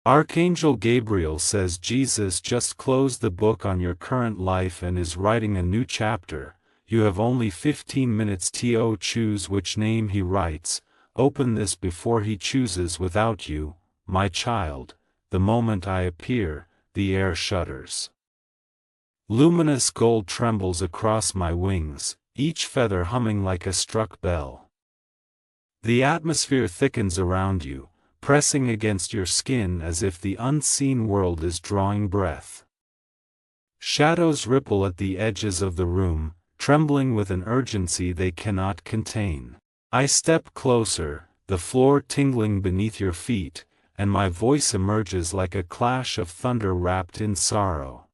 Archangel Gabriel says Jesus just closed the book on your current life and is writing a new chapter. You have only 15 minutes to choose which name he writes. Open this before he chooses without you, my child. The moment I appear, the air shudders. Luminous gold trembles across my wings, each feather humming like a struck bell. The atmosphere thickens around you, pressing against your skin as if the unseen world is drawing breath. Shadows ripple at the edges of the room, trembling with an urgency they cannot contain. I step closer, the floor tingling beneath your feet, and my voice emerges like a clash of thunder wrapped in sorrow.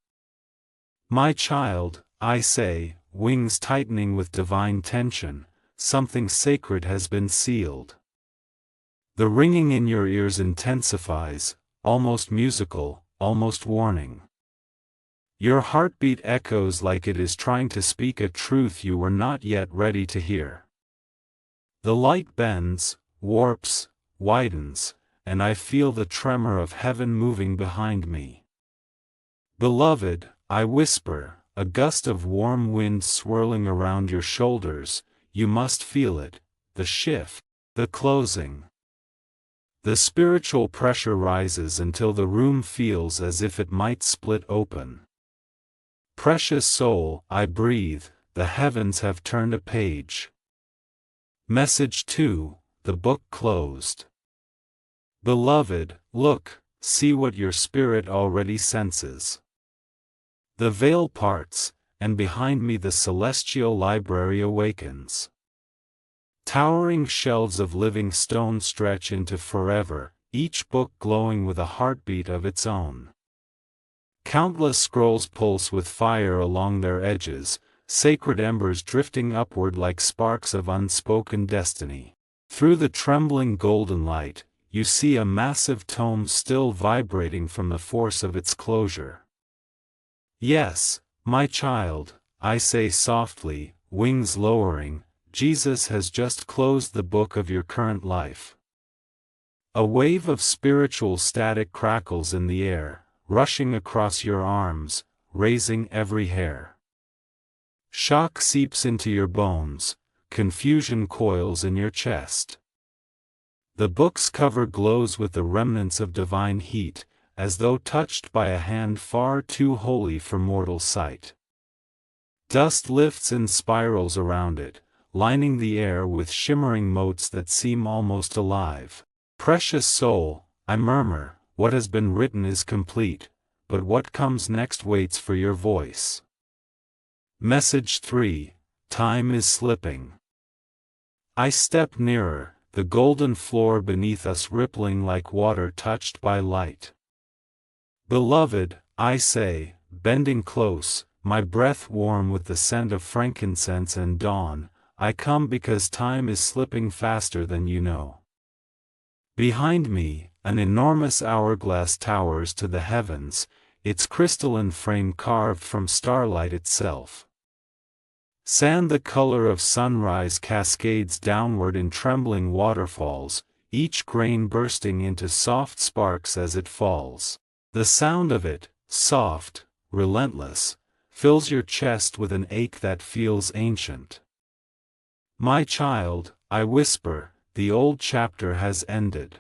My child, I say, wings tightening with divine tension, something sacred has been sealed. The ringing in your ears intensifies, almost musical, almost warning. Your heartbeat echoes like it is trying to speak a truth you were not yet ready to hear. The light bends, warps, widens, and I feel the tremor of heaven moving behind me. Beloved, I whisper, a gust of warm wind swirling around your shoulders. You must feel it, the shift, the closing. The spiritual pressure rises until the room feels as if it might split open. Precious soul, I breathe, the heavens have turned a page. Message 2, the book closed. Beloved, look, see what your spirit already senses. The veil parts, and behind me the celestial library awakens. Towering shelves of living stone stretch into forever, each book glowing with a heartbeat of its own. Countless scrolls pulse with fire along their edges, sacred embers drifting upward like sparks of unspoken destiny. Through the trembling golden light, you see a massive tome still vibrating from the force of its closure. Yes, my child, I say softly, wings lowering, Jesus has just closed the book of your current life. A wave of spiritual static crackles in the air, rushing across your arms, raising every hair. Shock seeps into your bones, confusion coils in your chest. The book's cover glows with the remnants of divine heat, as though touched by a hand far too holy for mortal sight. Dust lifts in spirals around it, lining the air with shimmering motes that seem almost alive. Precious soul, I murmur, what has been written is complete, but what comes next waits for your voice. Message 3, time is slipping. I step nearer, the golden floor beneath us rippling like water touched by light. Beloved, I say, bending close, my breath warm with the scent of frankincense and dawn, I come because time is slipping faster than you know. Behind me, an enormous hourglass towers to the heavens, its crystalline frame carved from starlight itself. Sand the color of sunrise cascades downward in trembling waterfalls, each grain bursting into soft sparks as it falls. The sound of it, soft, relentless, fills your chest with an ache that feels ancient. My child, I whisper, the old chapter has ended.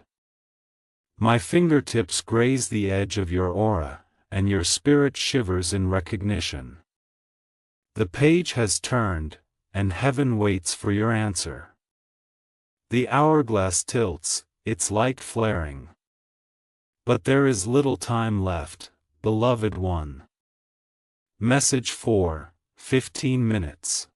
My fingertips graze the edge of your aura, and your spirit shivers in recognition. The page has turned, and heaven waits for your answer. The hourglass tilts, its light flaring. But there is little time left, beloved one. Message 4, 15 minutes.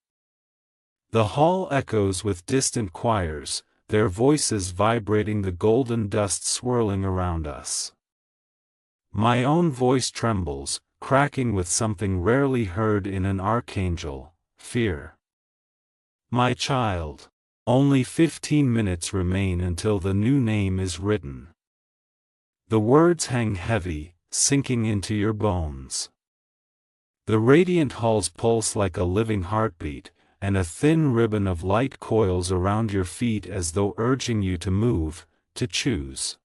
The hall echoes with distant choirs, their voices vibrating the golden dust swirling around us. My own voice trembles, cracking with something rarely heard in an archangel, fear. My child, only 15 minutes remain until the new name is written. The words hang heavy, sinking into your bones. The radiant halls pulse like a living heartbeat, and a thin ribbon of light coils around your feet as though urging you to move, to choose.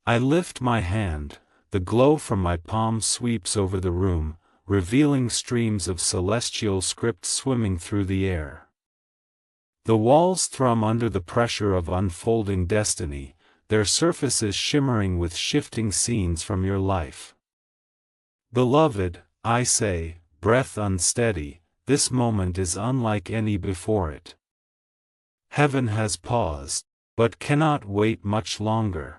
I lift my hand, the glow from my palm sweeps over the room, revealing streams of celestial script swimming through the air. The walls thrum under the pressure of unfolding destiny, their surfaces shimmering with shifting scenes from your life. Beloved, I say, breath unsteady, this moment is unlike any before it. Heaven has paused, but cannot wait much longer.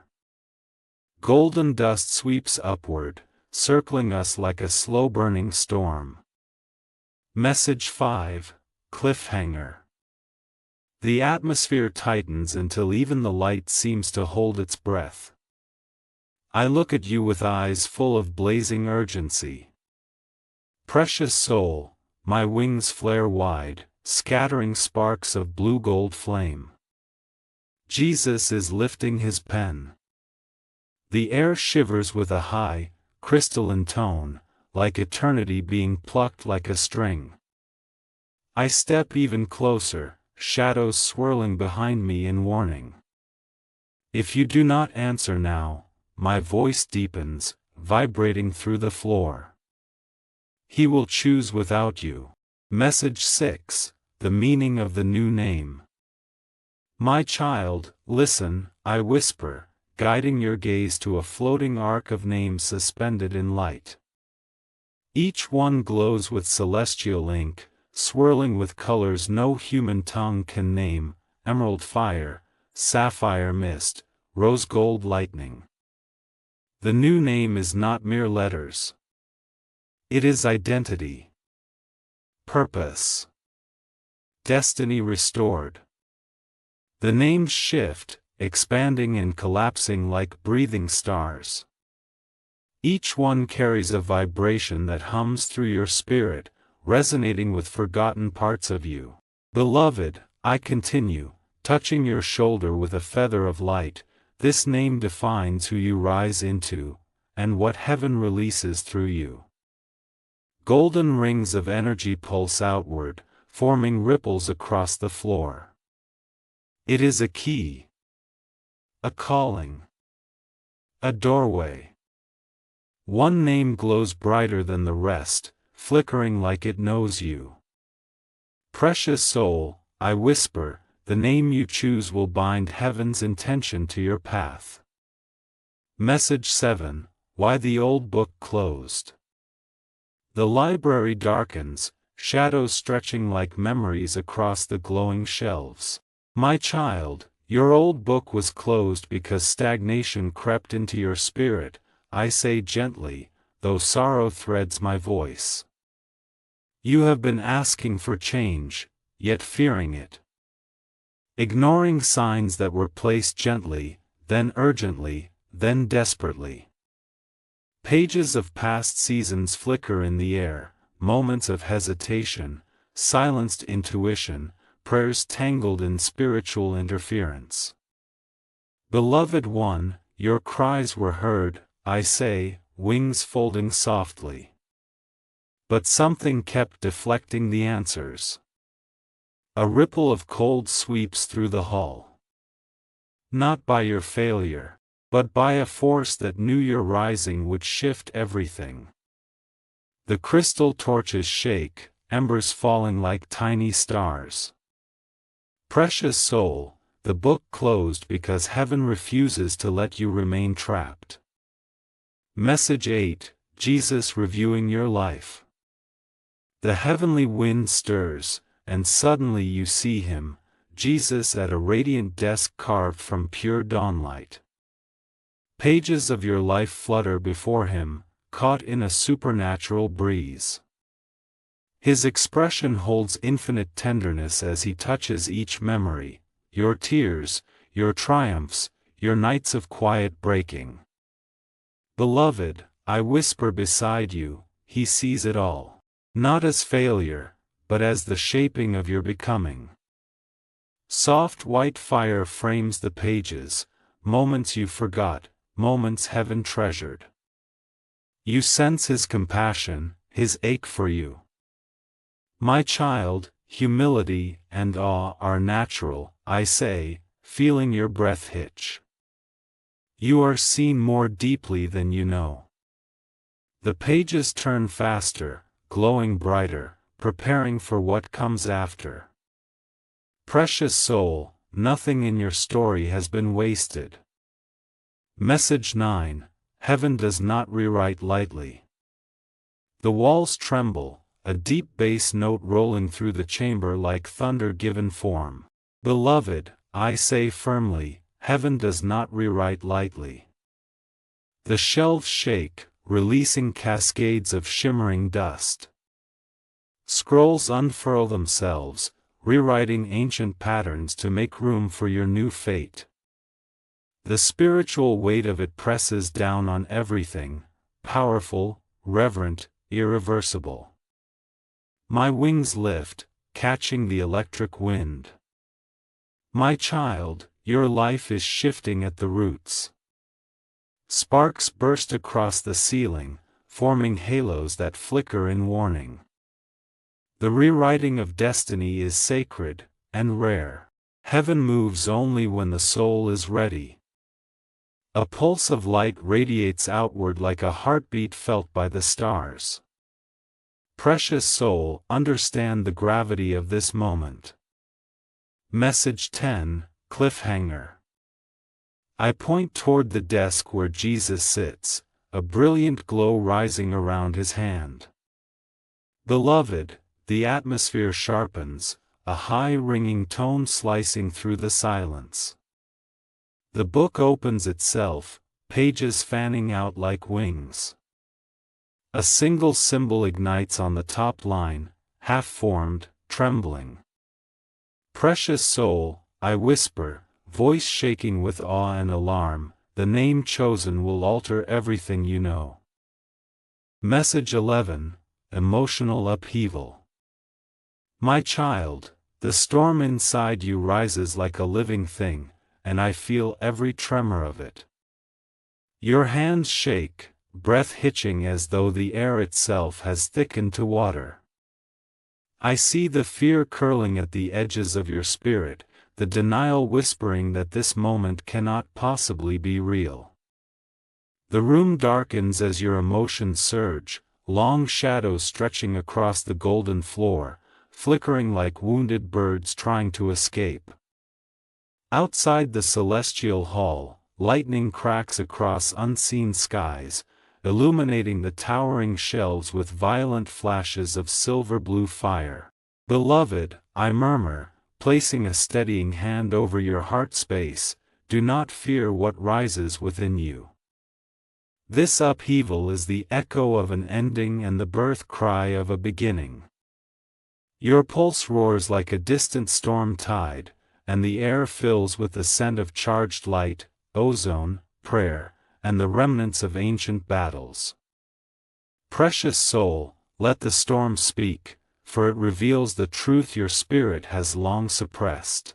Golden dust sweeps upward, circling us like a slow-burning storm. Message 5, Cliffhanger. The atmosphere tightens until even the light seems to hold its breath. I look at you with eyes full of blazing urgency. Precious soul, my wings flare wide, scattering sparks of blue-gold flame. Jesus is lifting his pen. The air shivers with a high, crystalline tone, like eternity being plucked like a string. I step even closer, shadows swirling behind me in warning. If you do not answer now, my voice deepens, vibrating through the floor. He will choose without you. Message 6, the meaning of the new name. My child, listen, I whisper, guiding your gaze to a floating arc of names suspended in light. Each one glows with celestial ink, swirling with colors no human tongue can name: emerald fire, sapphire mist, rose gold lightning. The new name is not mere letters. It is identity. Purpose. Destiny restored. The names shift, expanding and collapsing like breathing stars. Each one carries a vibration that hums through your spirit, resonating with forgotten parts of you. Beloved, I continue, touching your shoulder with a feather of light. This name defines who you rise into, and what heaven releases through you. Golden rings of energy pulse outward, forming ripples across the floor. It is a key. A calling. A doorway. One name glows brighter than the rest, flickering like it knows you. Precious soul, I whisper, the name you choose will bind heaven's intention to your path. Message 7, why the old book closed. The library darkens, shadows stretching like memories across the glowing shelves. My child, your old book was closed because stagnation crept into your spirit, I say gently, though sorrow threads my voice. You have been asking for change, yet fearing it. Ignoring signs that were placed gently, then urgently, then desperately. Pages of past seasons flicker in the air, moments of hesitation, silenced intuition, prayers tangled in spiritual interference. Beloved one, your cries were heard, I say, wings folding softly. But something kept deflecting the answers. A ripple of cold sweeps through the hall. Not by your failure, but by a force that knew your rising would shift everything. The crystal torches shake, embers falling like tiny stars. Precious soul, the book closed because heaven refuses to let you remain trapped. Message 8, Jesus reviewing your life. The heavenly wind stirs, and suddenly you see him, Jesus at a radiant desk carved from pure dawnlight. Pages of your life flutter before him, caught in a supernatural breeze. His expression holds infinite tenderness as he touches each memory, your tears, your triumphs, your nights of quiet breaking. Beloved, I whisper beside you, he sees it all. Not as failure, but as the shaping of your becoming. Soft white fire frames the pages, moments you forgot, moments heaven treasured. You sense his compassion, his ache for you. My child, humility and awe are natural, I say, feeling your breath hitch. You are seen more deeply than you know. The pages turn faster, glowing brighter, preparing for what comes after. Precious soul, nothing in your story has been wasted. Message 9. Heaven does not rewrite lightly. The walls tremble, a deep bass note rolling through the chamber like thunder given form. Beloved, I say firmly, heaven does not rewrite lightly. The shelves shake, releasing cascades of shimmering dust. Scrolls unfurl themselves, rewriting ancient patterns to make room for your new fate. The spiritual weight of it presses down on everything, powerful, reverent, irreversible. My wings lift, catching the electric wind. My child, your life is shifting at the roots. Sparks burst across the ceiling, forming halos that flicker in warning. The rewriting of destiny is sacred and rare. Heaven moves only when the soul is ready. A pulse of light radiates outward like a heartbeat felt by the stars. Precious soul, understand the gravity of this moment. Message 10, Cliffhanger. I point toward the desk where Jesus sits, a brilliant glow rising around his hand. Beloved, the atmosphere sharpens, a high ringing tone slicing through the silence. The book opens itself, pages fanning out like wings. A single symbol ignites on the top line, half-formed, trembling. Precious soul, I whisper, voice shaking with awe and alarm, the name chosen will alter everything you know. Message 11, Emotional upheaval. My child, the storm inside you rises like a living thing, and I feel every tremor of it. Your hands shake, breath hitching as though the air itself has thickened to water. I see the fear curling at the edges of your spirit, the denial whispering that this moment cannot possibly be real. The room darkens as your emotions surge, long shadows stretching across the golden floor, flickering like wounded birds trying to escape. Outside the celestial hall, lightning cracks across unseen skies, illuminating the towering shelves with violent flashes of silver-blue fire. Beloved, I murmur, placing a steadying hand over your heart space, do not fear what rises within you. This upheaval is the echo of an ending and the birth cry of a beginning. Your pulse roars like a distant storm tide, and the air fills with the scent of charged light, ozone, prayer, and the remnants of ancient battles. Precious soul, let the storm speak, for it reveals the truth your spirit has long suppressed.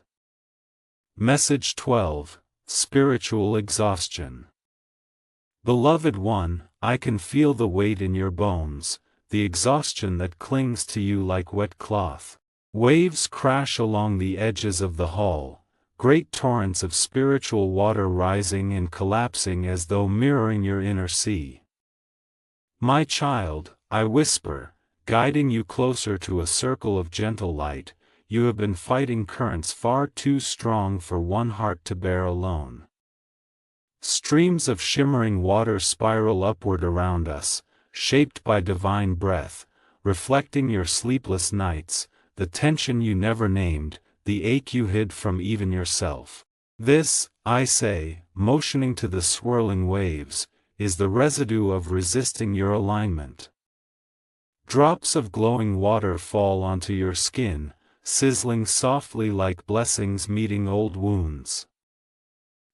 Message 12, Spiritual exhaustion. Beloved one, I can feel the weight in your bones, the exhaustion that clings to you like wet cloth. Waves crash along the edges of the hall, great torrents of spiritual water rising and collapsing as though mirroring your inner sea. My child, I whisper, guiding you closer to a circle of gentle light, you have been fighting currents far too strong for one heart to bear alone. Streams of shimmering water spiral upward around us, shaped by divine breath, reflecting your sleepless nights, the tension you never named, the ache you hid from even yourself. This, I say, motioning to the swirling waves, is the residue of resisting your alignment. Drops of glowing water fall onto your skin, sizzling softly like blessings meeting old wounds.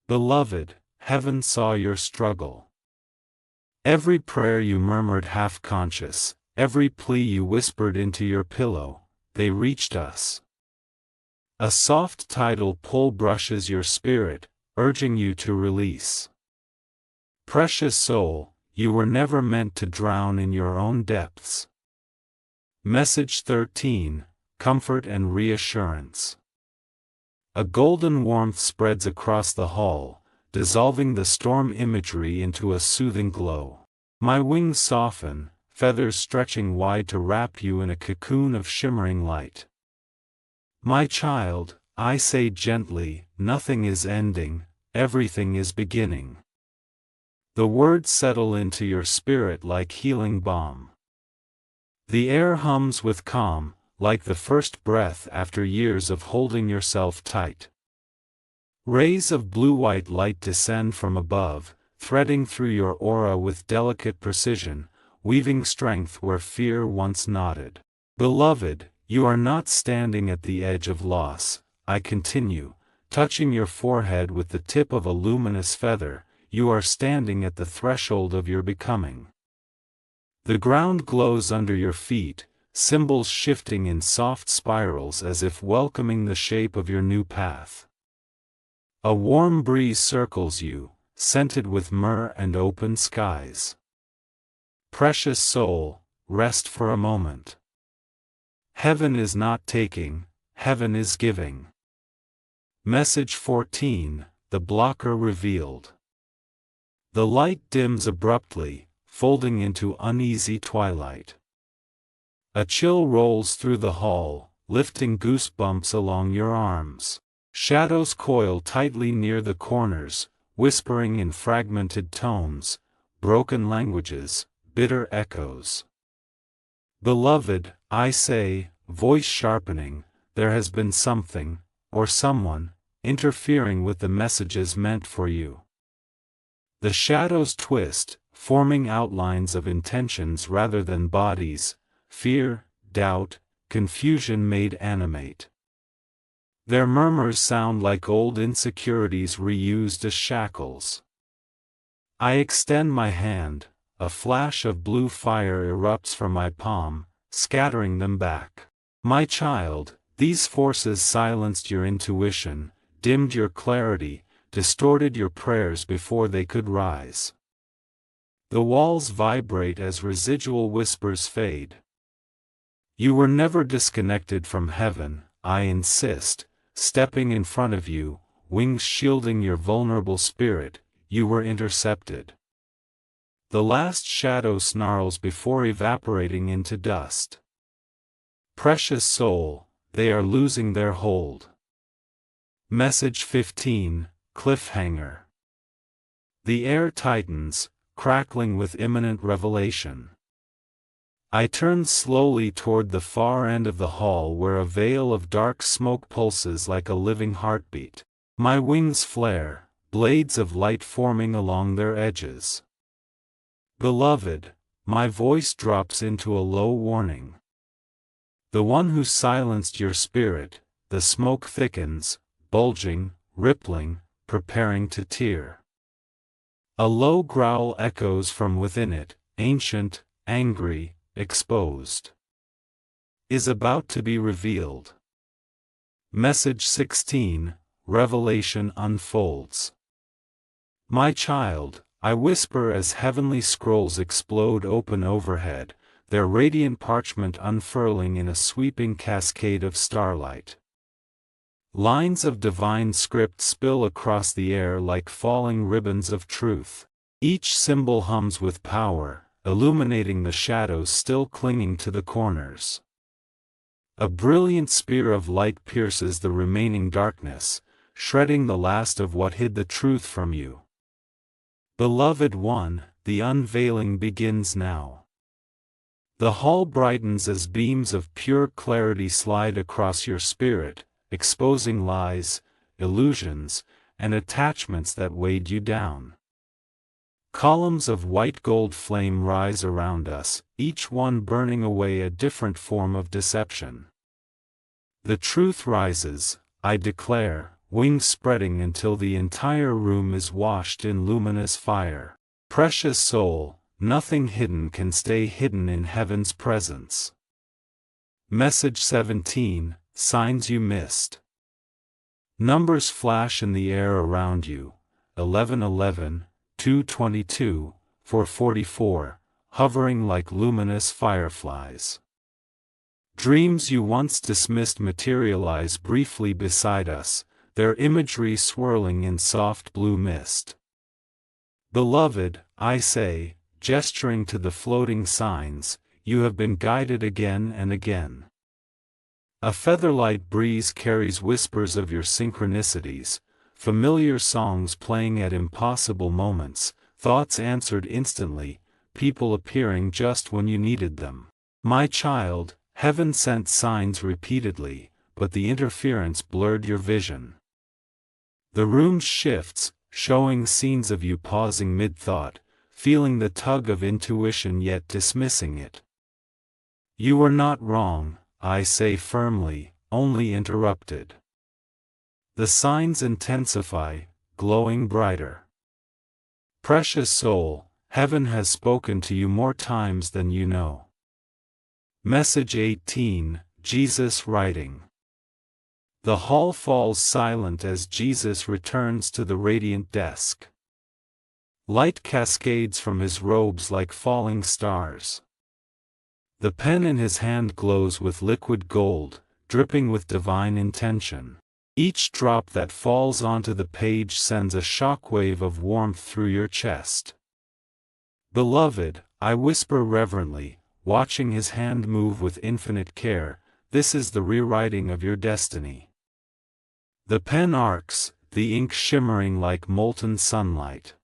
Beloved, heaven saw your struggle. Every prayer you murmured half-conscious, every plea you whispered into your pillow, they reached us. A soft tidal pull brushes your spirit, urging you to release. Precious soul, you were never meant to drown in your own depths. Message 13, Comfort and reassurance. A golden warmth spreads across the hall, dissolving the storm imagery into a soothing glow. My wings soften, feathers stretching wide to wrap you in a cocoon of shimmering light. My child, I say gently, nothing is ending, everything is beginning. The words settle into your spirit like healing balm. The air hums with calm, like the first breath after years of holding yourself tight. Rays of blue-white light descend from above, threading through your aura with delicate precision, weaving strength where fear once nodded. Beloved, you are not standing at the edge of loss, I continue, touching your forehead with the tip of a luminous feather, you are standing at the threshold of your becoming. The ground glows under your feet, symbols shifting in soft spirals as if welcoming the shape of your new path. A warm breeze circles you, scented with myrrh and open skies. Precious soul, rest for a moment. Heaven is not taking, heaven is giving. Message 14, the blocker revealed. The light dims abruptly, folding into uneasy twilight. A chill rolls through the hall, lifting goosebumps along your arms. Shadows coil tightly near the corners, whispering in fragmented tones, broken languages, bitter echoes. Beloved, I say, voice sharpening, there has been something, or someone, interfering with the messages meant for you. The shadows twist, forming outlines of intentions rather than bodies, fear, doubt, confusion made animate. Their murmurs sound like old insecurities reused as shackles. I extend my hand, a flash of blue fire erupts from my palm, scattering them back. My child, these forces silenced your intuition, dimmed your clarity, distorted your prayers before they could rise. The walls vibrate as residual whispers fade. You were never disconnected from heaven, I insist, stepping in front of you, wings shielding your vulnerable spirit, you were intercepted. The last shadow snarls before evaporating into dust. Precious soul, they are losing their hold. Message 15, cliffhanger. The air tightens, crackling with imminent revelation. I turn slowly toward the far end of the hall where a veil of dark smoke pulses like a living heartbeat. My wings flare, blades of light forming along their edges. Beloved, my voice drops into a low warning. The one who silenced your spirit, the smoke thickens, bulging, rippling, preparing to tear. A low growl echoes from within it, ancient, angry, exposed. Is about to be revealed. Message 16, revelation unfolds. My child, I whisper as heavenly scrolls explode open overhead, their radiant parchment unfurling in a sweeping cascade of starlight. Lines of divine script spill across the air like falling ribbons of truth. Each symbol hums with power, illuminating the shadows still clinging to the corners. A brilliant spear of light pierces the remaining darkness, shredding the last of what hid the truth from you. Beloved one, the unveiling begins now. The hall brightens as beams of pure clarity slide across your spirit, exposing lies, illusions, and attachments that weighed you down. Columns of white gold flame rise around us, each one burning away a different form of deception. The truth rises, I declare, wings spreading until the entire room is washed in luminous fire. Precious soul, nothing hidden can stay hidden in heaven's presence. Message 17, signs you missed. Numbers flash in the air around you, 1111, 222, 444, hovering like luminous fireflies. Dreams you once dismissed materialize briefly beside us, their imagery swirling in soft blue mist. Beloved, I say, gesturing to the floating signs, you have been guided again and again. A featherlight breeze carries whispers of your synchronicities, familiar songs playing at impossible moments, thoughts answered instantly, people appearing just when you needed them. My child, heaven sent signs repeatedly, but the interference blurred your vision. The room shifts, showing scenes of you pausing mid-thought, feeling the tug of intuition yet dismissing it. You were not wrong, I say firmly, only interrupted. The signs intensify, glowing brighter. Precious soul, heaven has spoken to you more times than you know. Message 18, Jesus writing. The hall falls silent as Jesus returns to the radiant desk. Light cascades from his robes like falling stars. The pen in his hand glows with liquid gold, dripping with divine intention. Each drop that falls onto the page sends a shockwave of warmth through your chest. Beloved, I whisper reverently, watching his hand move with infinite care, this is the rewriting of your destiny. The pen arcs, the ink shimmering like molten sunlight.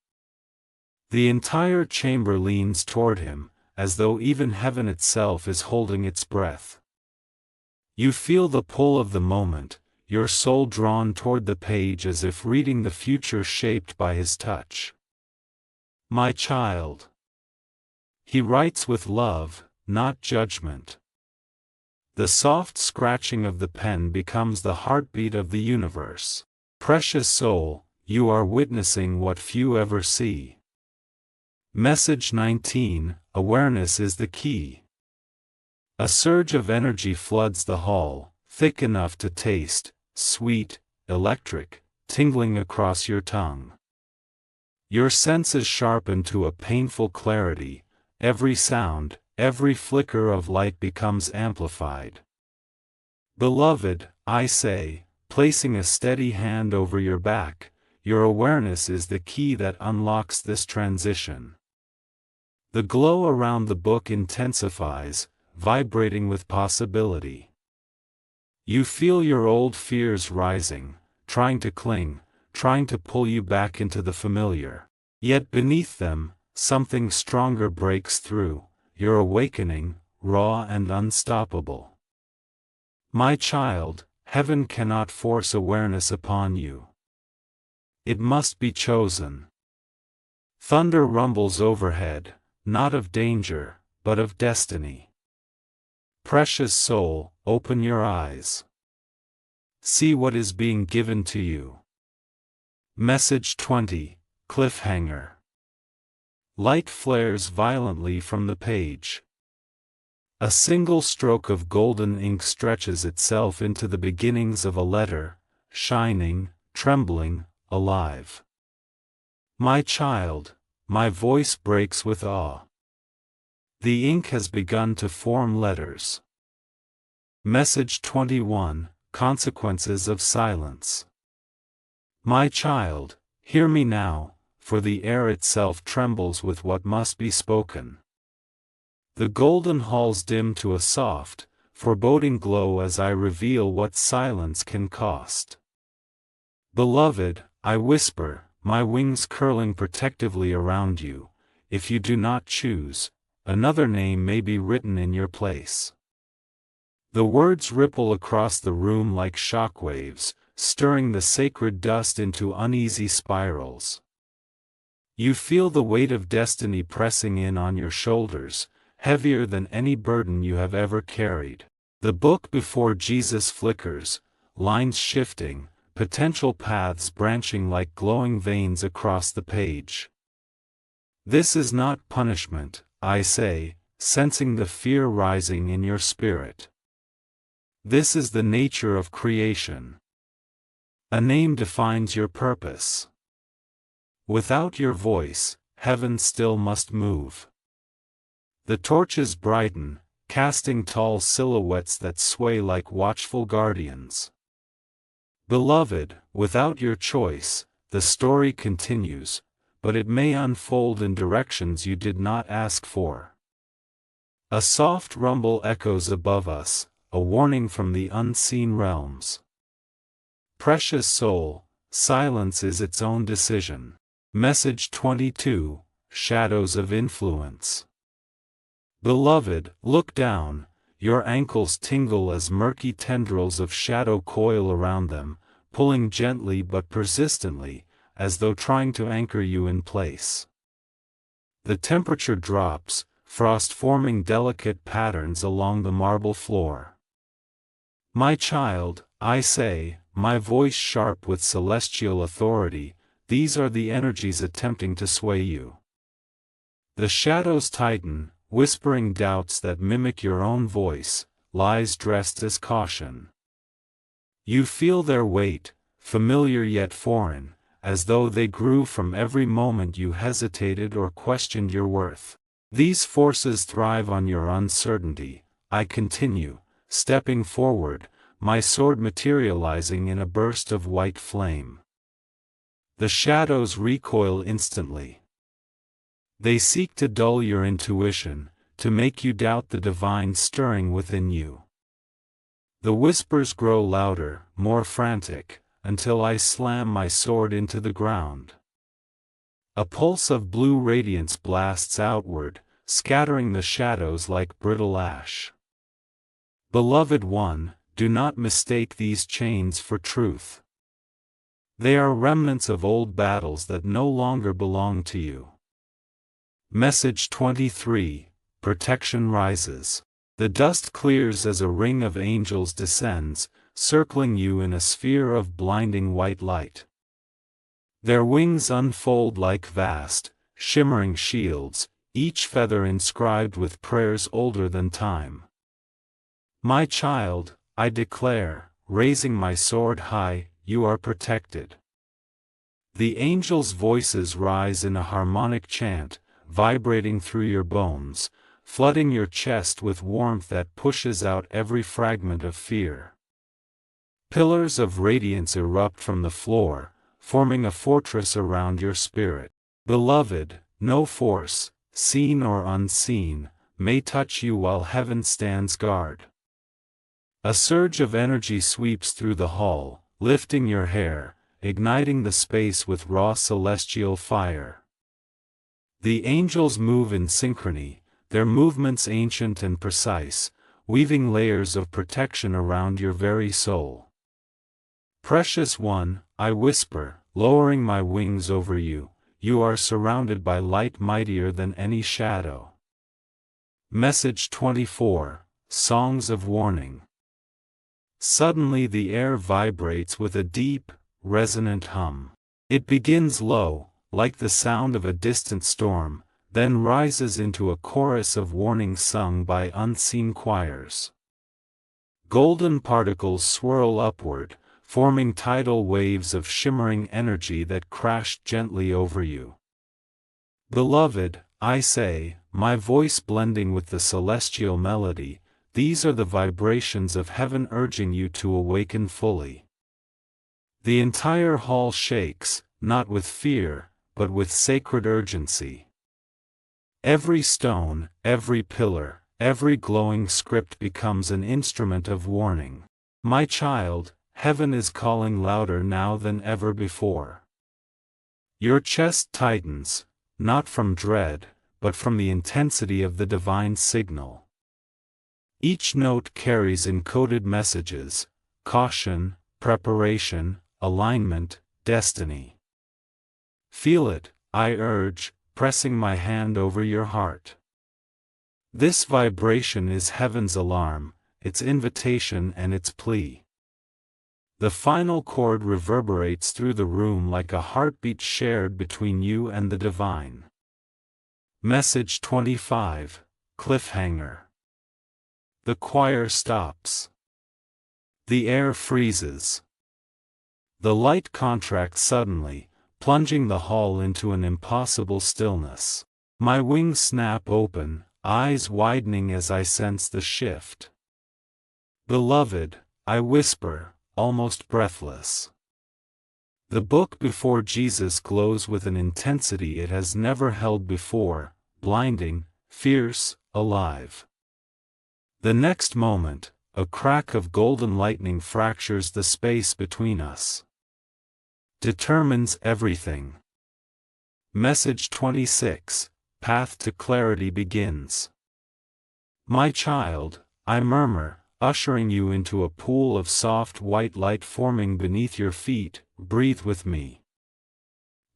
The entire chamber leans toward him, as though even heaven itself is holding its breath. You feel the pull of the moment, your soul drawn toward the page as if reading the future shaped by his touch. My child. He writes with love, not judgment. The soft scratching of the pen becomes the heartbeat of the universe. Precious soul, you are witnessing what few ever see. Message 19, awareness is the key. A surge of energy floods the hall, thick enough to taste, sweet, electric, tingling across your tongue. Your senses sharpen to a painful clarity, every sound, every flicker of light becomes amplified. Beloved, I say, placing a steady hand over your back, your awareness is the key that unlocks this transition. The glow around the book intensifies, vibrating with possibility. You feel your old fears rising, trying to cling, trying to pull you back into the familiar. Yet beneath them, something stronger breaks through, your awakening, raw and unstoppable. My child, heaven cannot force awareness upon you. It must be chosen. Thunder rumbles overhead, not of danger, but of destiny. Precious soul, open your eyes. See what is being given to you. Message 20, cliffhanger. Light flares violently from the page. A single stroke of golden ink stretches itself into the beginnings of a letter, shining, trembling, alive. My child, my voice breaks with awe. The ink has begun to form letters. Message 21, consequences of silence. My child, hear me now, for the air itself trembles with what must be spoken. The golden halls dim to a soft, foreboding glow as I reveal what silence can cost. Beloved, I whisper, my wings curling protectively around you, if you do not choose, another name may be written in your place. The words ripple across the room like shockwaves, stirring the sacred dust into uneasy spirals. You feel the weight of destiny pressing in on your shoulders, heavier than any burden you have ever carried. The book before Jesus flickers, lines shifting, potential paths branching like glowing veins across the page. This is not punishment, I say, sensing the fear rising in your spirit. This is the nature of creation. A name defines your purpose. Without your voice, heaven still must move. The torches brighten, casting tall silhouettes that sway like watchful guardians. Beloved, Without your choice, the story continues, but it may unfold in directions you did not ask for. A soft rumble echoes above us, a warning from the unseen realms. Precious soul, silence is its own decision. Message 22, Shadows of Influence. Beloved, look down, your ankles tingle as murky tendrils of shadow coil around them, pulling gently but persistently, as though trying to anchor you in place. The temperature drops, frost forming delicate patterns along the marble floor. My child, I say, my voice sharp with celestial authority, these are the energies attempting to sway you. The shadows tighten, whispering doubts that mimic your own voice, lies dressed as caution. You feel their weight, familiar yet foreign, as though they grew from every moment you hesitated or questioned your worth. These forces thrive on your uncertainty, I continue, stepping forward, my sword materializing in a burst of white flame. The shadows recoil instantly. They seek to dull your intuition, to make you doubt the divine stirring within you. The whispers grow louder, more frantic, until I slam my sword into the ground. A pulse of blue radiance blasts outward, scattering the shadows like brittle ash. Beloved one, do not mistake these chains for truth. They are remnants of old battles that no longer belong to you. Message 23, Protection rises. The dust clears as a ring of angels descends, circling you in a sphere of blinding white light. Their wings unfold like vast, shimmering shields, each feather inscribed with prayers older than time. My child, I declare, raising my sword high, you are protected. The angels' voices rise in a harmonic chant, vibrating through your bones, flooding your chest with warmth that pushes out every fragment of fear. Pillars of radiance erupt from the floor, forming a fortress around your spirit. Beloved, no force, seen or unseen, may touch you while heaven stands guard. A surge of energy sweeps through the hall, lifting your hair, igniting the space with raw celestial fire. The angels move in synchrony, their movements ancient and precise, weaving layers of protection around your very soul. Precious one, I whisper, lowering my wings over you, you are surrounded by light mightier than any shadow. Message 24, Songs of Warning. Suddenly the air vibrates with a deep, resonant hum. It begins low, like the sound of a distant storm, then rises into a chorus of warning sung by unseen choirs. Golden particles swirl upward, forming tidal waves of shimmering energy that crash gently over you. Beloved, I say, my voice blending with the celestial melody, these are the vibrations of heaven urging you to awaken fully. The entire hall shakes, not with fear, but with sacred urgency. Every stone, every pillar, every glowing script becomes an instrument of warning. My child, heaven is calling louder now than ever before. Your chest tightens, not from dread, but from the intensity of the divine signal. Each note carries encoded messages: caution, preparation, alignment, destiny. Feel it, I urge, pressing my hand over your heart. This vibration is heaven's alarm, its invitation and its plea. The final chord reverberates through the room like a heartbeat shared between you and the divine. Message 25, Cliffhanger. The choir stops. The air freezes. The light contracts suddenly, plunging the hall into an impossible stillness. My wings snap open, eyes widening as I sense the shift. Beloved, I whisper, almost breathless. The book before Jesus glows with an intensity it has never held before, blinding, fierce, alive. The next moment, a crack of golden lightning fractures the space between us. Determines everything. Message 26, Path to Clarity begins. My child, I murmur, ushering you into a pool of soft white light forming beneath your feet. Breathe with me.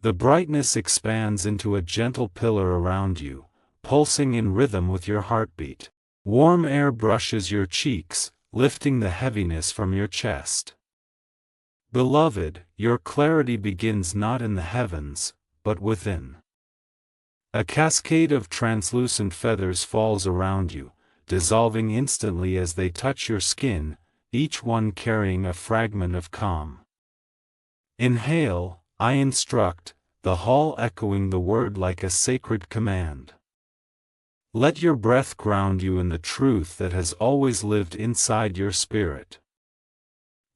The brightness expands into a gentle pillar around you, pulsing in rhythm with your heartbeat. Warm air brushes your cheeks, lifting the heaviness from your chest. Beloved, your clarity begins not in the heavens, but within. A cascade of translucent feathers falls around you, dissolving instantly as they touch your skin, each one carrying a fragment of calm. Inhale, I instruct, the hall echoing the word like a sacred command. Let your breath ground you in the truth that has always lived inside your spirit.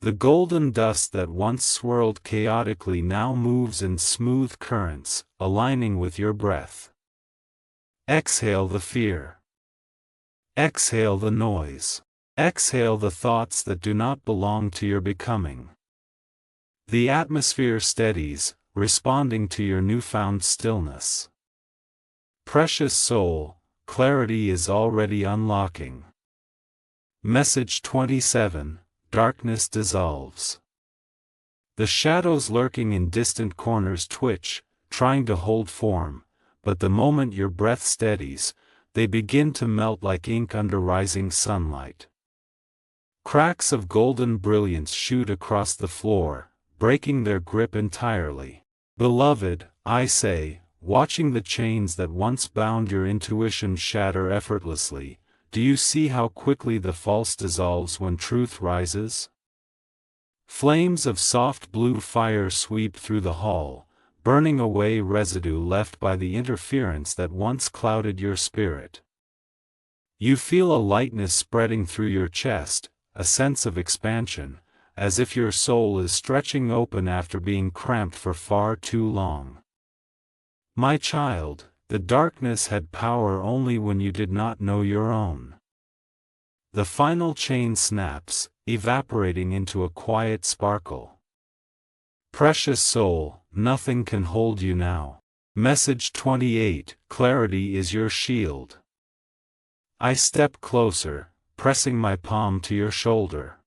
The golden dust that once swirled chaotically now moves in smooth currents, aligning with your breath. Exhale the fear. Exhale the noise. Exhale the thoughts that do not belong to your becoming. The atmosphere steadies, responding to your newfound stillness. Precious soul, clarity is already unlocking. Message 27, Darkness dissolves. The shadows lurking in distant corners twitch, trying to hold form, but the moment your breath steadies, they begin to melt like ink under rising sunlight. Cracks of golden brilliance shoot across the floor, breaking their grip entirely. Beloved, I say, watching the chains that once bound your intuition shatter effortlessly, do you see how quickly the false dissolves when truth rises? Flames of soft blue fire sweep through the hall, burning away residue left by the interference that once clouded your spirit. You feel a lightness spreading through your chest, a sense of expansion, as if your soul is stretching open after being cramped for far too long. My child, the darkness had power only when you did not know your own. The final chain snaps, evaporating into a quiet sparkle. Precious soul, nothing can hold you now. Message 28, Clarity is your shield. I step closer, pressing my palm to your shoulder.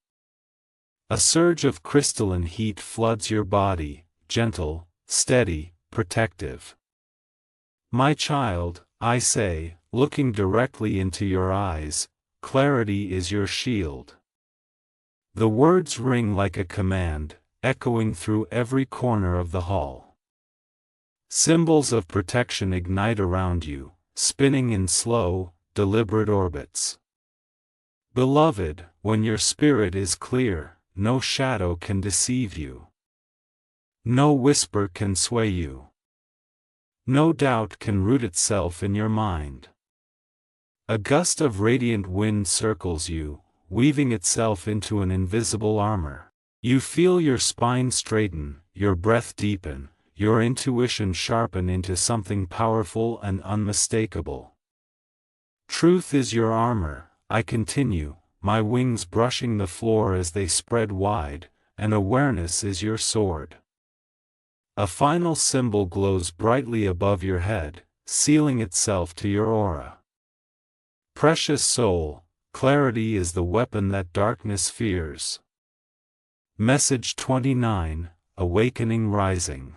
A surge of crystalline heat floods your body, gentle, steady, protective. My child, I say, looking directly into your eyes, clarity is your shield. The words ring like a command, echoing through every corner of the hall. Symbols of protection ignite around you, spinning in slow, deliberate orbits. Beloved, when your spirit is clear, no shadow can deceive you. No whisper can sway you. No doubt can root itself in your mind. A gust of radiant wind circles you, weaving itself into an invisible armor. You feel your spine straighten, your breath deepen, your intuition sharpen into something powerful and unmistakable. Truth is your armor, I continue, my wings brushing the floor as they spread wide, and awareness is your sword. A final symbol glows brightly above your head, sealing itself to your aura. Precious soul, clarity is the weapon that darkness fears. Message 29, Awakening rising.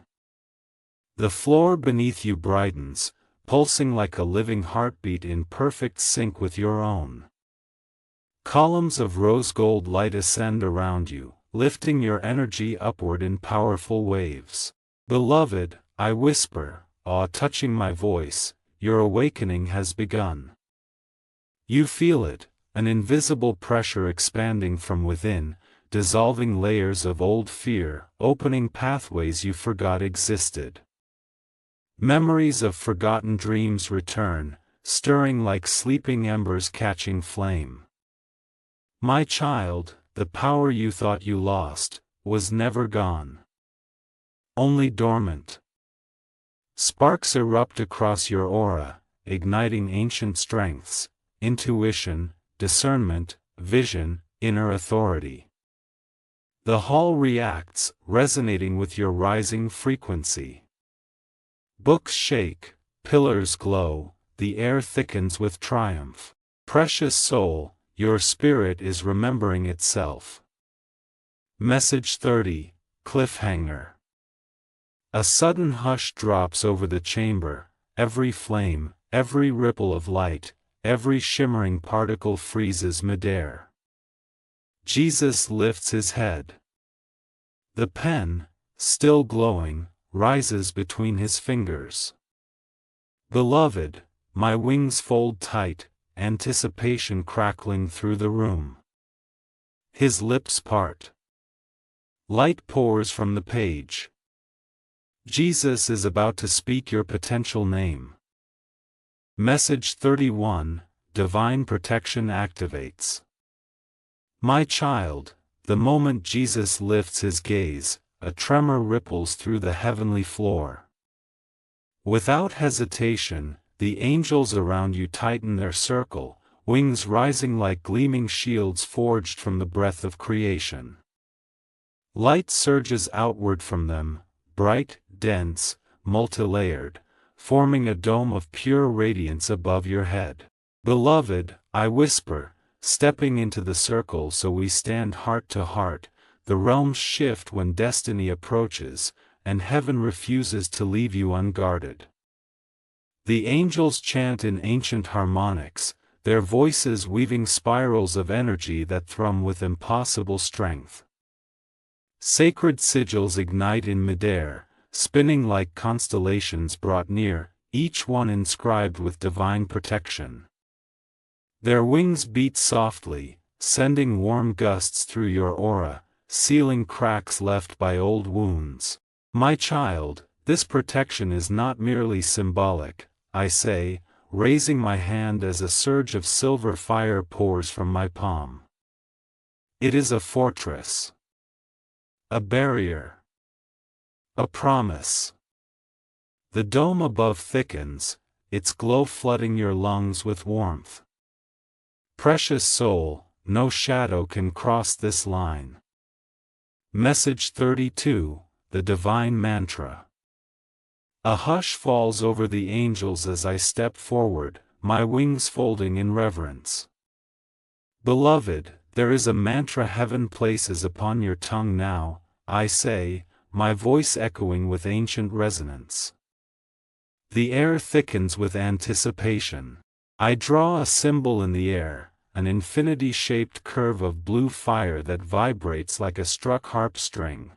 The floor beneath you brightens, pulsing like a living heartbeat in perfect sync with your own. Columns of rose-gold light ascend around you, lifting your energy upward in powerful waves. Beloved, I whisper, awe touching my voice, your awakening has begun. You feel it, an invisible pressure expanding from within, dissolving layers of old fear, opening pathways you forgot existed. Memories of forgotten dreams return, stirring like sleeping embers catching flame. My child, the power you thought you lost, was never gone. only dormant. Sparks erupt across your aura, igniting ancient strengths, intuition, discernment, vision, inner authority. The hall reacts, resonating with your rising frequency. Books shake, pillars glow, the air thickens with triumph. Precious soul, your spirit is remembering itself. Message 30, Cliffhanger. A sudden hush drops over the chamber, every flame, every ripple of light, every shimmering particle freezes midair. Jesus lifts his head. The pen, still glowing, rises between his fingers. Beloved, my wings fold tight, anticipation crackling through the room. His lips part. Light pours from the page. Jesus is about to speak your potential name. Message 31, Divine Protection activates. My child, the moment Jesus lifts his gaze, a tremor ripples through the heavenly floor. Without hesitation, the angels around you tighten their circle, wings rising like gleaming shields forged from the breath of creation. Light surges outward from them, bright, dense, multilayered, forming a dome of pure radiance above your head. Beloved, I whisper, stepping into the circle so we stand heart to heart, the realms shift when destiny approaches, and heaven refuses to leave you unguarded. The angels chant in ancient harmonics, their voices weaving spirals of energy that thrum with impossible strength. Sacred sigils ignite in midair, spinning like constellations brought near, each one inscribed with divine protection. Their wings beat softly, sending warm gusts through your aura, sealing cracks left by old wounds. My child, this protection is not merely symbolic, I say, raising my hand as a surge of silver fire pours from my palm. It is a fortress. A barrier. A promise. The dome above thickens, its glow flooding your lungs with warmth. Precious soul, no shadow can cross this line. Message 32, the Divine Mantra. A hush falls over the angels as I step forward, my wings folding in reverence. Beloved, there is a mantra heaven places upon your tongue now, I say, my voice echoing with ancient resonance. The air thickens with anticipation. I draw a symbol in the air, an infinity-shaped curve of blue fire that vibrates like a struck harp string.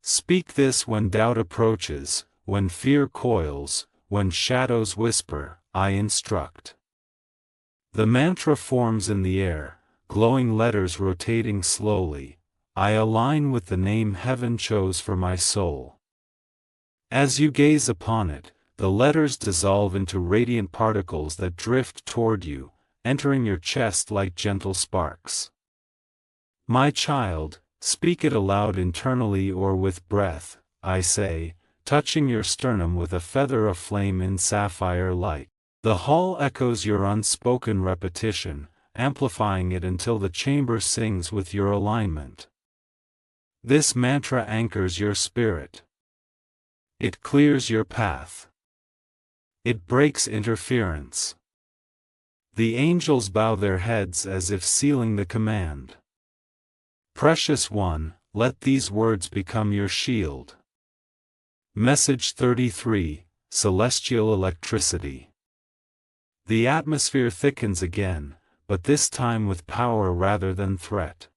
Speak this when doubt approaches, when fear coils, when shadows whisper, I instruct. The mantra forms in the air, glowing letters rotating slowly. I align with the name heaven chose for my soul. As you gaze upon it, the letters dissolve into radiant particles that drift toward you, entering your chest like gentle sparks. My child, speak it aloud internally or with breath, I say, touching your sternum with a feather aflame in sapphire light. The hall echoes your unspoken repetition, amplifying it until the chamber sings with your alignment. This mantra anchors your spirit. It clears your path. It breaks interference. The angels bow their heads as if sealing the command. Precious one, let these words become your shield. Message 33, Celestial Electricity. The atmosphere thickens again, but this time with power rather than threat.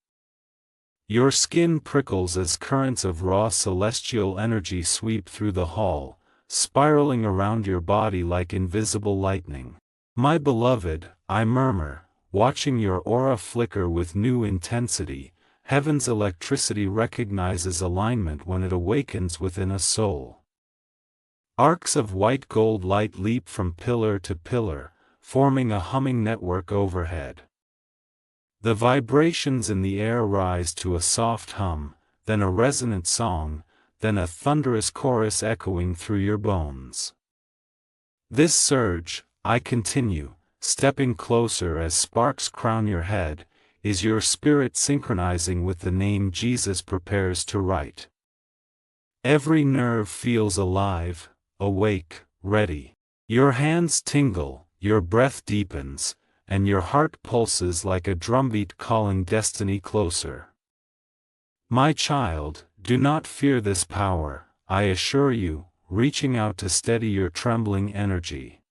Your skin prickles as currents of raw celestial energy sweep through the hall, spiraling around your body like invisible lightning. My beloved, I murmur, watching your aura flicker with new intensity. Heaven's electricity recognizes alignment when it awakens within a soul. Arcs of white gold light leap from pillar to pillar, forming a humming network overhead. The vibrations in the air rise to a soft hum, then a resonant song, then a thunderous chorus echoing through your bones. This surge, I continue, stepping closer as sparks crown your head, is your spirit synchronizing with the name Jesus prepares to write. Every nerve feels alive, awake, ready. Your hands tingle, your breath deepens, and your heart pulses like a drumbeat calling destiny closer. My child, do not fear this power, I assure you, reaching out to steady your trembling energy.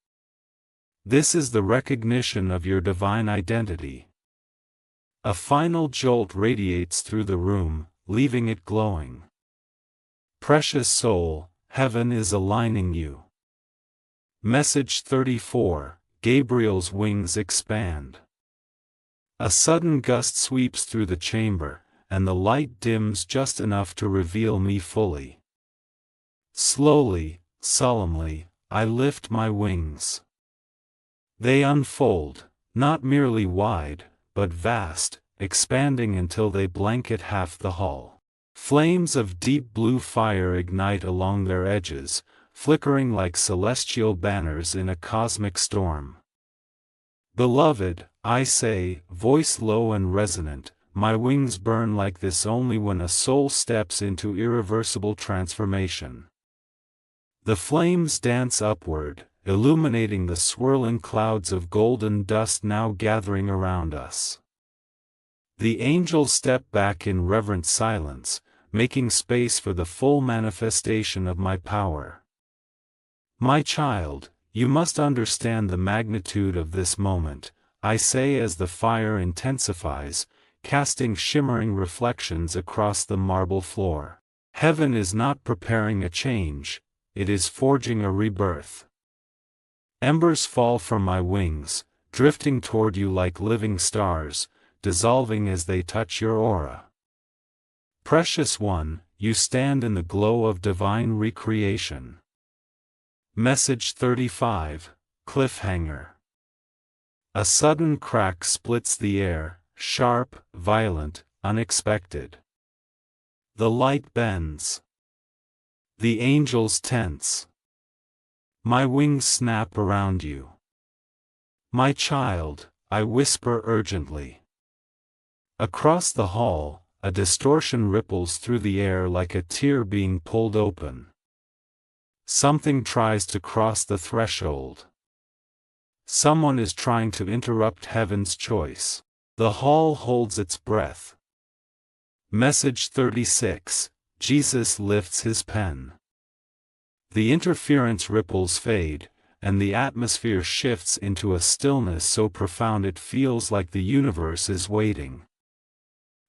This is the recognition of your divine identity. A final jolt radiates through the room, leaving it glowing. Precious soul, heaven is aligning you. Message 34, Gabriel's wings expand. A sudden gust sweeps through the chamber, and the light dims just enough to reveal me fully. Slowly, solemnly, I lift my wings. They unfold, not merely wide, but vast, expanding until they blanket half the hall. Flames of deep blue fire ignite along their edges, flickering like celestial banners in a cosmic storm. Beloved, I say, voice low and resonant, my wings burn like this only when a soul steps into irreversible transformation. The flames dance upward, illuminating the swirling clouds of golden dust now gathering around us. The angels step back in reverent silence, making space for the full manifestation of my power. My child, you must understand the magnitude of this moment, I say as the fire intensifies, casting shimmering reflections across the marble floor. Heaven is not preparing a change, it is forging a rebirth. Embers fall from my wings, drifting toward you like living stars, dissolving as they touch your aura. Precious one, you stand in the glow of divine recreation. Message 35, Cliffhanger. A sudden crack splits the air, sharp, violent, unexpected. The light bends. The angels tense. My wings snap around you. My child, I whisper urgently. Across the hall, a distortion ripples through the air like a tear being pulled open. Something tries to cross the threshold. Someone is trying to interrupt heaven's choice. The hall holds its breath. Message 36, Jesus lifts his pen. The interference ripples fade, and the atmosphere shifts into a stillness so profound it feels like the universe is waiting.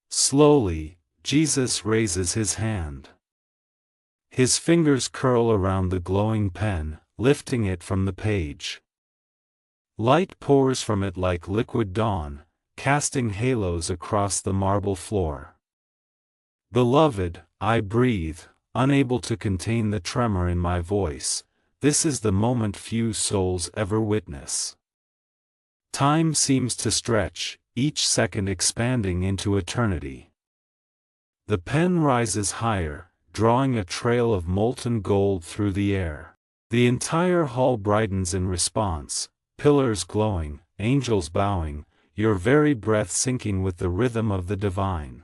Slowly, Jesus raises his hand. His fingers curl around the glowing pen, lifting it from the page. Light pours from it like liquid dawn, casting halos across the marble floor. Beloved, I breathe, unable to contain the tremor in my voice. This is the moment few souls ever witness. Time seems to stretch, each second expanding into eternity. The pen rises higher, drawing a trail of molten gold through the air. The entire hall brightens in response, pillars glowing, angels bowing, your very breath syncing with the rhythm of the divine.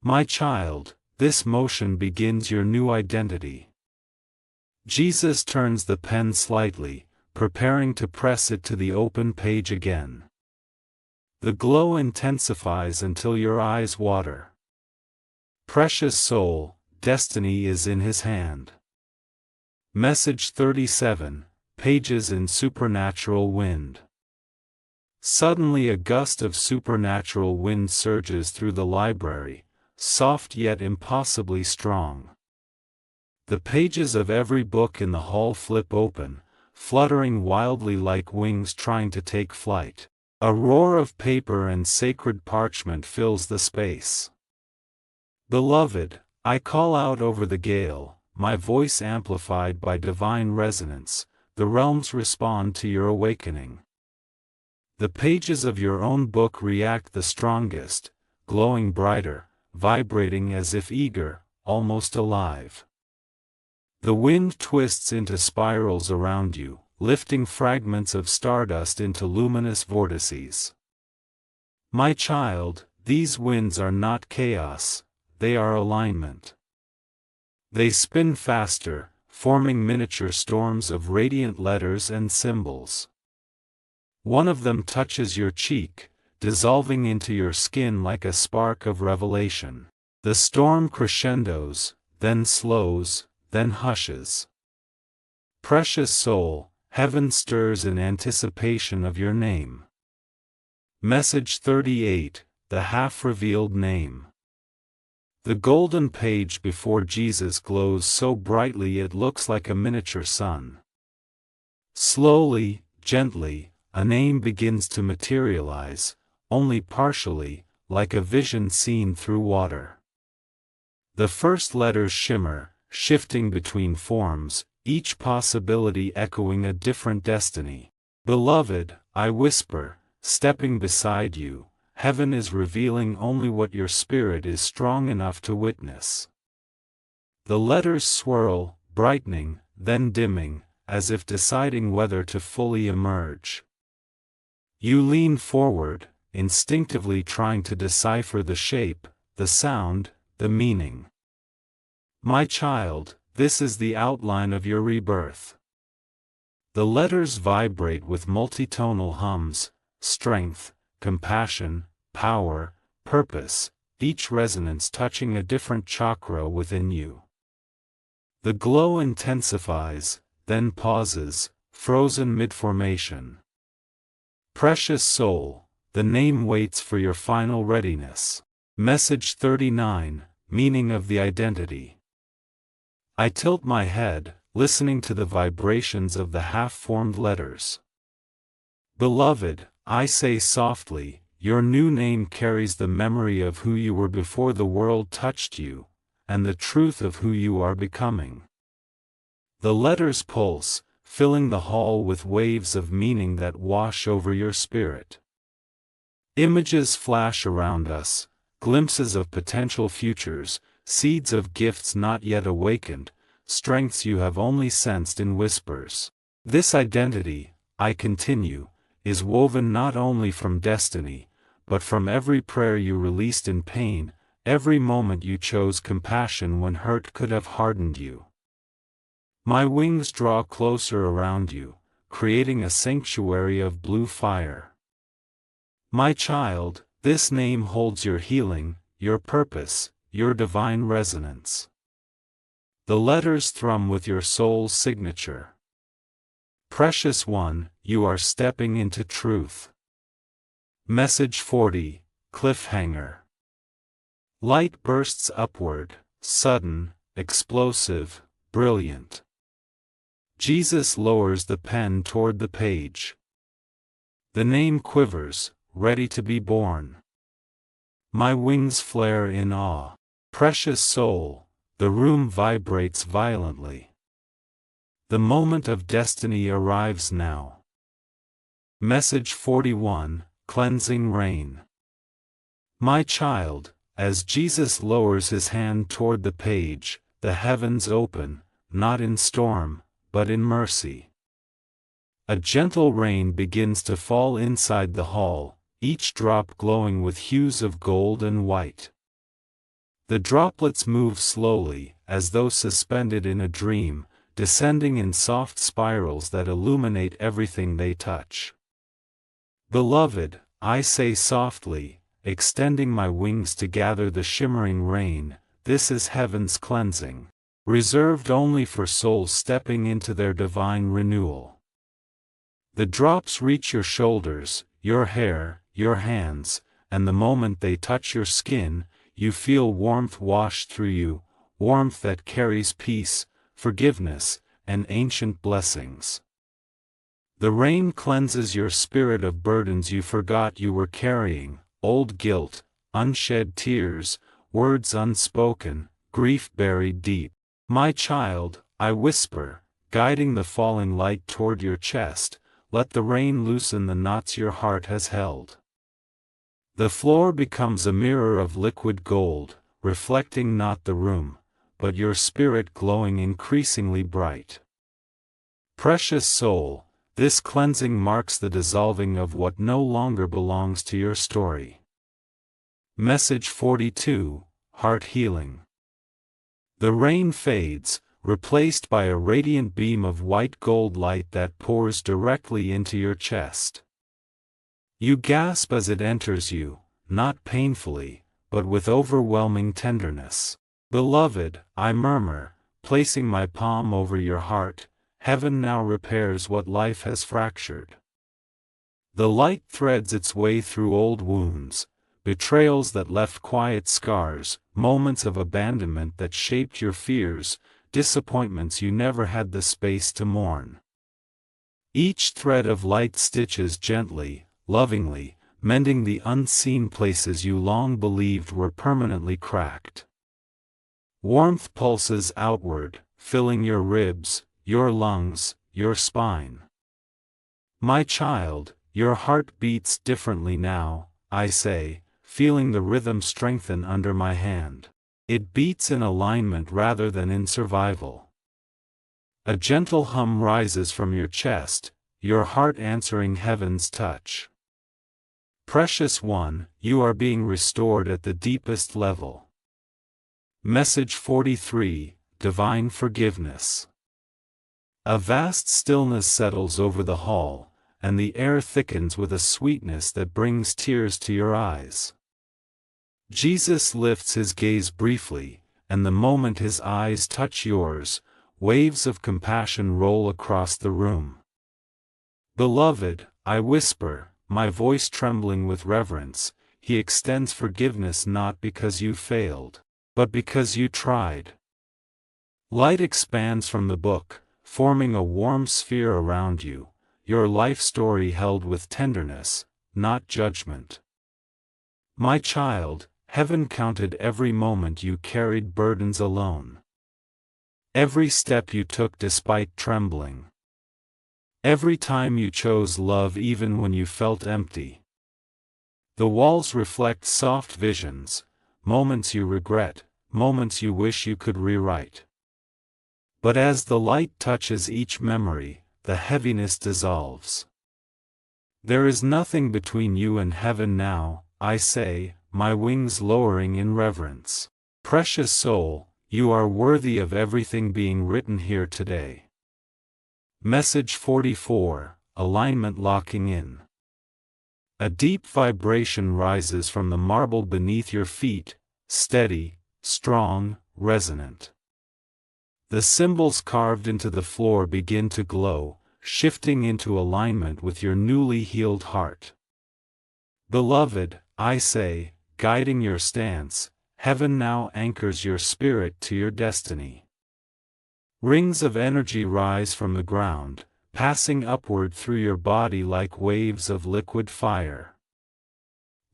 My child, this motion begins your new identity. Jesus turns the pen slightly, preparing to press it to the open page again. The glow intensifies until your eyes water. Precious soul, destiny is in his hand. Message 37, Pages in Supernatural Wind. Suddenly a gust of supernatural wind surges through the library, soft yet impossibly strong. The pages of every book in the hall flip open, fluttering wildly like wings trying to take flight. A roar of paper and sacred parchment fills the space. Beloved, I call out over the gale, my voice amplified by divine resonance. The realms respond to your awakening. The pages of your own book react the strongest, glowing brighter, vibrating as if eager, almost alive. The wind twists into spirals around you, lifting fragments of stardust into luminous vortices. My child, these winds are not chaos, they are alignment. They spin faster, forming miniature storms of radiant letters and symbols. One of them touches your cheek, dissolving into your skin like a spark of revelation. The storm crescendos, then slows, then hushes. Precious soul, heaven stirs in anticipation of your name. Message 38, the half-revealed name. The golden page before Jesus glows so brightly it looks like a miniature sun. Slowly, gently, a name begins to materialize, only partially, like a vision seen through water. The first letters shimmer, shifting between forms, each possibility echoing a different destiny. Beloved, I whisper, stepping beside you, heaven is revealing only what your spirit is strong enough to witness. The letters swirl, brightening, then dimming, as if deciding whether to fully emerge. You lean forward, instinctively trying to decipher the shape, the sound, the meaning. My child, this is the outline of your rebirth. The letters vibrate with multitonal hums, strength, compassion, power, purpose, each resonance touching a different chakra within you. The glow intensifies, then pauses, frozen mid-formation. Precious soul, the name waits for your final readiness. Message 39, meaning of the identity. I tilt my head, listening to the vibrations of the half-formed letters. Beloved, I say softly, your new name carries the memory of who you were before the world touched you, and the truth of who you are becoming. The letters pulse, filling the hall with waves of meaning that wash over your spirit. Images flash around us, glimpses of potential futures, seeds of gifts not yet awakened, strengths you have only sensed in whispers. This identity, I continue, is woven not only from destiny, but from every prayer you released in pain, every moment you chose compassion when hurt could have hardened you. My wings draw closer around you, creating a sanctuary of blue fire. My child, this name holds your healing, your purpose, your divine resonance. The letters thrum with your soul's signature. Precious one, you are stepping into truth. Message 40, Cliffhanger. Light bursts upward, sudden, explosive, brilliant. Jesus lowers the pen toward the page. The name quivers, ready to be born. My wings flare in awe. Precious soul, the room vibrates violently. The moment of destiny arrives now. Message 41, Cleansing Rain. My child, as Jesus lowers his hand toward the page, the heavens open, not in storm, but in mercy. A gentle rain begins to fall inside the hall, each drop glowing with hues of gold and white. The droplets move slowly, as though suspended in a dream, descending in soft spirals that illuminate everything they touch. Beloved, I say softly, extending my wings to gather the shimmering rain, this is heaven's cleansing, reserved only for souls stepping into their divine renewal. The drops reach your shoulders, your hair, your hands, and the moment they touch your skin, you feel warmth wash through you, warmth that carries peace, forgiveness, and ancient blessings. The rain cleanses your spirit of burdens you forgot you were carrying, old guilt, unshed tears, words unspoken, grief buried deep. My child, I whisper, guiding the falling light toward your chest, let the rain loosen the knots your heart has held. The floor becomes a mirror of liquid gold, reflecting not the room, but your spirit glowing increasingly bright. Precious soul, this cleansing marks the dissolving of what no longer belongs to your story. Message 42, Heart Healing. The rain fades, replaced by a radiant beam of white gold light that pours directly into your chest. You gasp as it enters you, not painfully, but with overwhelming tenderness. Beloved, I murmur, placing my palm over your heart, heaven now repairs what life has fractured. The light threads its way through old wounds, betrayals that left quiet scars, moments of abandonment that shaped your fears, disappointments you never had the space to mourn. Each thread of light stitches gently, lovingly, mending the unseen places you long believed were permanently cracked. Warmth pulses outward, filling your ribs, your lungs, your spine. My child, your heart beats differently now, I say, feeling the rhythm strengthen under my hand. It beats in alignment rather than in survival. A gentle hum rises from your chest, your heart answering heaven's touch. Precious one, you are being restored at the deepest level. Message 43, Divine Forgiveness. A vast stillness settles over the hall, and the air thickens with a sweetness that brings tears to your eyes. Jesus lifts his gaze briefly, and the moment his eyes touch yours, waves of compassion roll across the room. Beloved, I whisper, my voice trembling with reverence, he extends forgiveness not because you failed, but because you tried. Light expands from the book, forming a warm sphere around you, your life story held with tenderness, not judgment. My child, heaven counted every moment you carried burdens alone. Every step you took despite trembling. Every time you chose love even when you felt empty. The walls reflect soft visions, moments you regret, moments you wish you could rewrite. But as the light touches each memory, the heaviness dissolves. There is nothing between you and heaven now, I say, my wings lowering in reverence. Precious soul, you are worthy of everything being written here today. Message 44, Alignment Locking In. A deep vibration rises from the marble beneath your feet, steady, strong, resonant. The symbols carved into the floor begin to glow, shifting into alignment with your newly healed heart. Beloved, I say, guiding your stance, heaven now anchors your spirit to your destiny. Rings of energy rise from the ground, passing upward through your body like waves of liquid fire.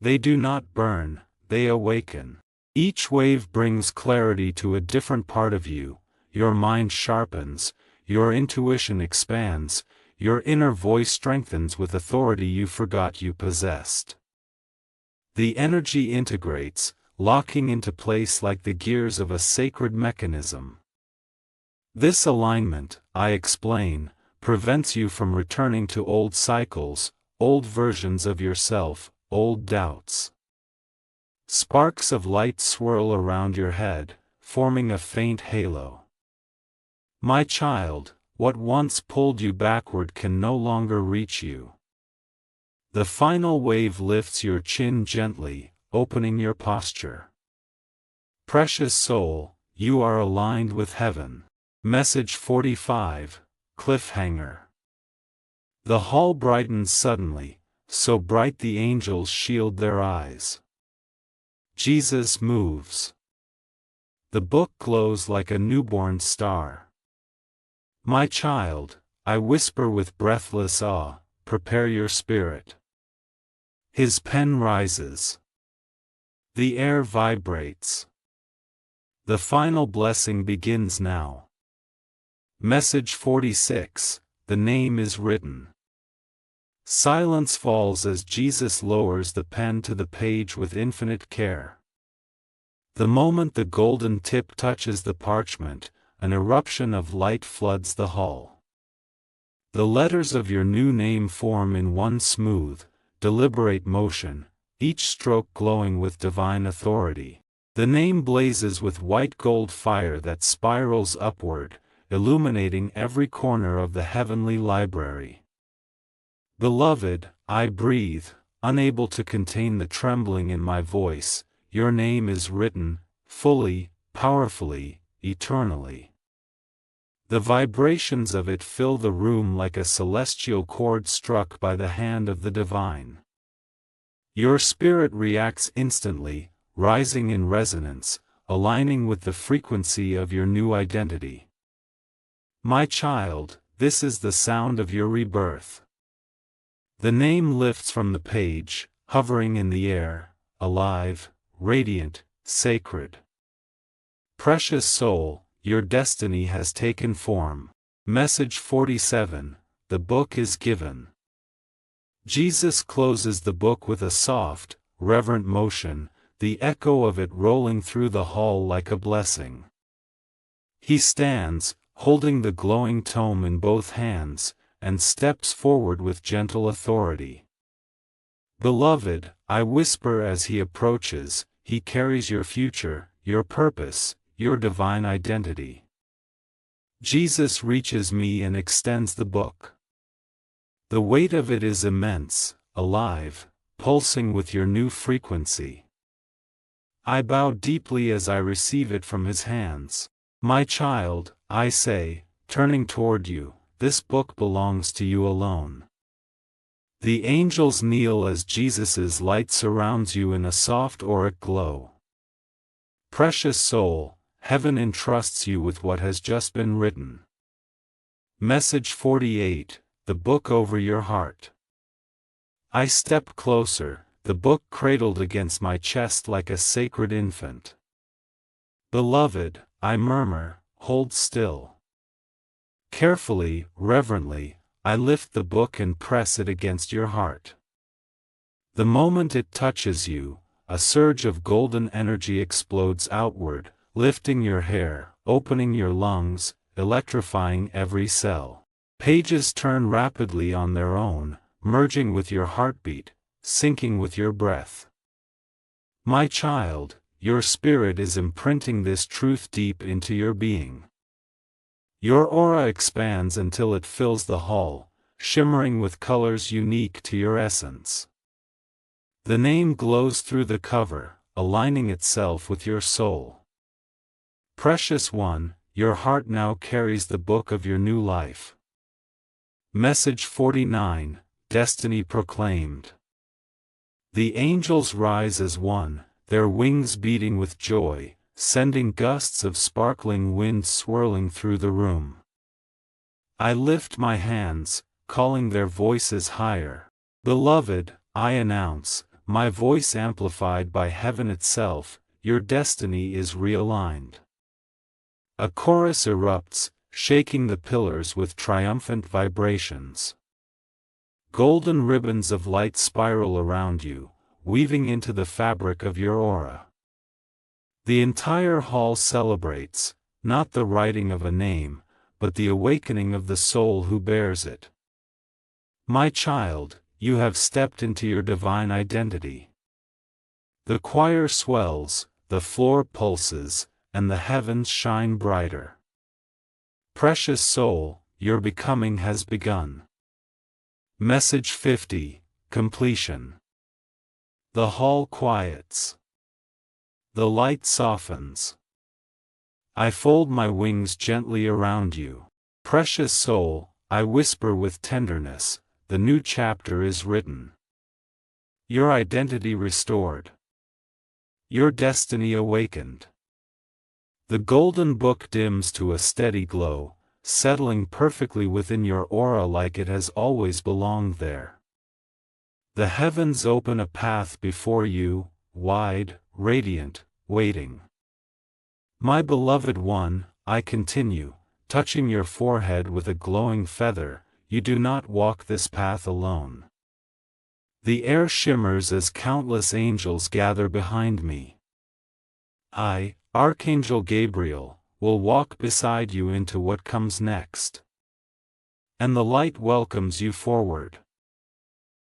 They do not burn, they awaken. Each wave brings clarity to a different part of you, your mind sharpens, your intuition expands, your inner voice strengthens with authority you forgot you possessed. The energy integrates, locking into place like the gears of a sacred mechanism. This alignment, I explain, prevents you from returning to old cycles, old versions of yourself, old doubts. Sparks of light swirl around your head, forming a faint halo. My child, what once pulled you backward can no longer reach you. The final wave lifts your chin gently, opening your posture. Precious soul, you are aligned with heaven. Message 45, Cliffhanger. The hall brightens suddenly, so bright the angels shield their eyes. Jesus moves. The book glows like a newborn star. My child, I whisper with breathless awe, prepare your spirit. His pen rises. The air vibrates. The final blessing begins now. Message 46, the name is written. Silence falls as Jesus lowers the pen to the page with infinite care. The moment the golden tip touches the parchment, an eruption of light floods the hall. The letters of your new name form in one smooth, deliberate motion, each stroke glowing with divine authority. The name blazes with white gold fire that spirals upward, illuminating every corner of the heavenly library. Beloved, I breathe, unable to contain the trembling in my voice. Your name is written, fully, powerfully, eternally. The vibrations of it fill the room like a celestial chord struck by the hand of the divine. Your spirit reacts instantly, rising in resonance, aligning with the frequency of your new identity. My child, this is the sound of your rebirth. The name lifts from the page, hovering in the air, alive, radiant, sacred. Precious soul, your destiny has taken form. Message 47, the book is given. Jesus closes the book with a soft, reverent motion, the echo of it rolling through the hall like a blessing. He stands, holding the glowing tome in both hands, and steps forward with gentle authority. Beloved, I whisper as he approaches, he carries your future, your purpose, your divine identity. Jesus reaches me and extends the book. The weight of it is immense, alive, pulsing with your new frequency. I bow deeply as I receive it from his hands. My child, I say, turning toward you, this book belongs to you alone. The angels kneel as Jesus's light surrounds you in a soft auric glow. Precious soul, heaven entrusts you with what has just been written. Message 48, the book over your heart. I step closer, the book cradled against my chest like a sacred infant. Beloved, I murmur, hold still. Carefully, reverently, I lift the book and press it against your heart. The moment it touches you, a surge of golden energy explodes outward, lifting your hair, opening your lungs, electrifying every cell. Pages turn rapidly on their own, merging with your heartbeat, syncing with your breath. My child, your spirit is imprinting this truth deep into your being. Your aura expands until it fills the hall, shimmering with colors unique to your essence. The name glows through the cover, aligning itself with your soul. Precious one, your heart now carries the book of your new life. Message 49, Destiny Proclaimed. The angels rise as one, their wings beating with joy, sending gusts of sparkling wind swirling through the room. I lift my hands, calling their voices higher. Beloved, I announce, my voice amplified by heaven itself, your destiny is realigned. A chorus erupts, shaking the pillars with triumphant vibrations. Golden ribbons of light spiral around you, weaving into the fabric of your aura. The entire hall celebrates, not the writing of a name, but the awakening of the soul who bears it. My child, you have stepped into your divine identity. The choir swells, the floor pulses, and the heavens shine brighter. Precious soul, your becoming has begun. Message 50, Completion. The hall quiets. The light softens. I fold my wings gently around you. Precious soul, I whisper with tenderness, the new chapter is written. Your identity restored. Your destiny awakened. The golden book dims to a steady glow, settling perfectly within your aura like it has always belonged there. The heavens open a path before you, wide, radiant, waiting. My beloved one, I continue, touching your forehead with a glowing feather, you do not walk this path alone. The air shimmers as countless angels gather behind me. I, Archangel Gabriel, will walk beside you into what comes next. And the light welcomes you forward.